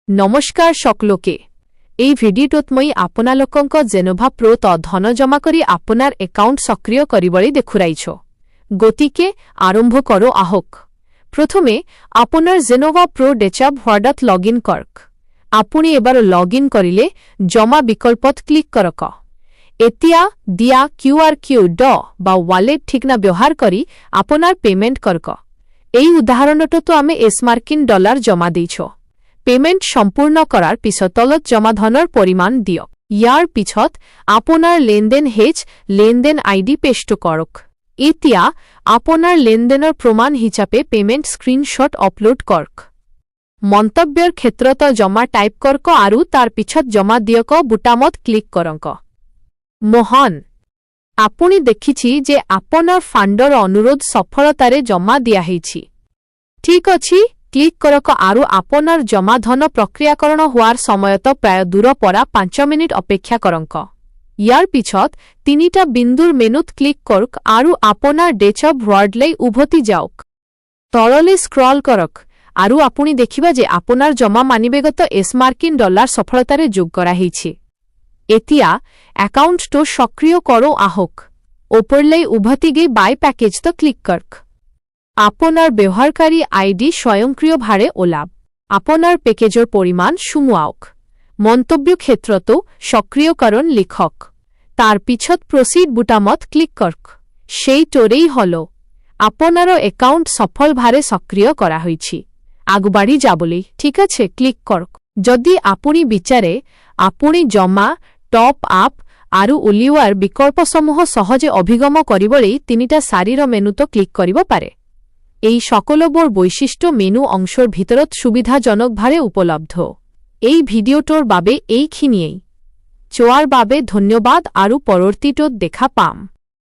নমস্কাৰ সকলোকে এই ভিডিঅ'টোত মই আপোনালোকক জেনোভা প্ৰোত ধন জমা কৰি আপোনাৰ একাউণ্ট সক্ৰিয় কৰিবলৈ দেখুৱাইছো গতিকে আৰম্ভ কৰো আহক প্ৰথমে আপোনাৰ জেনোভা প্ৰো ডেছাবৱৰ্ডত লগইন কৰক আপুনি এবাৰ লগইন কৰিলে জমা বিকল্পত ক্লিক কৰক এতিয়া দিয়া কিউআৰ কোড বা ওয়ালেট ঠিকনা ব্যৱহাৰ কৰি আপোনাৰ পেমেন্ট কৰক এই উদাহৰণটো আমি এছমাৰ্কিন ডলাৰ জমা দিছো পেমেন্ট সম্পূৰ্ণ কৰাৰ পিছত তলত জমা ধনৰ পৰিমাণ দিয়ক ইয়াৰ পিছত আপোনাৰ লেনদেন হেজ লেনদেন আইডি পেষ্ট কৰক এতিয়া আপোনাৰ লেনদেনৰ প্ৰমাণ হিচাপে পেমেন্ট স্ক্ৰীনশ্বট আপলোড কৰক মন্তব্যৰ ক্ষেত্ৰত জমা টাইপ কৰক আৰু তাৰ পিছত জমা দিয়ক বুটামত ক্লিক কৰক মোহন আপুনি দেখিছি যে আপোনাৰ ফাণ্ডৰ অনুৰোধ সফলতাৰে জমা দিয়া হৈছে ঠিক আছে ক্লিক কৰক আৰু আপোনাৰ জমা ধন প্ৰক্ৰিয়াকৰণ হোৱাৰ সময়ত প্ৰায় 2 পৰা 5 মিনিট অপেক্ষা কৰক ইয়াৰ পিছত তিনিটা বিন্দুৰ মেনুত ক্লিক কৰক আৰু আপোনাৰ ডেছাবৱৰ্ডলৈ উভতি যাওক তললৈ স্ক্ৰল কৰক আৰু আপুনি দেখিব যে আপোনাৰ জমা মানিবেগত এছমাৰ্কিন ডলাৰ সফলতাৰে যোগ কৰা হৈছে এতিয়া একাউণ্টটো সক্ৰিয় কৰো আহক ওপৰলৈ উভতি গৈ বাই পেকেজত ক্লিক কৰক আপোনাৰ ব্যৱহাৰকাৰী আইডি স্বয়ংক্ৰিয়ভাৱে ওলাব আপোনাৰ পেকেজৰ পৰিমাণ সুমুৱাওক মন্তব্য ক্ষেত্ৰতো সক্ৰিয়কৰণ লিখক তাৰ পিছত প্ৰচিড বুটামত ক্লিক কৰক সেইটোৰেই হল আপোনাৰ একাউণ্ট সফলভাৱে সক্ৰিয় কৰা হৈছে আগবাঢ়ি যাবলৈ ঠিক আছে ক্লিক কৰক যদি আপুনি বিচাৰে আপুনি জমা টপ আপ আৰু উলিওৱাৰ বিকল্পসমূহ সহজে অভিগম কৰিবলৈ তিনিটা চাৰিৰ মেনুত ক্লিক কৰিব পাৰে এই সকলোবোৰ বৈশিষ্ট্য মেনু অংশৰ ভিতৰত সুবিধাজনকভাৱে উপলব্ধ এই ভিডিঅ'টোৰ বাবে এইখিনিয়েই চোৱাৰ বাবে ধন্যবাদ আৰু পৰৱৰ্তীটোত দেখা পাম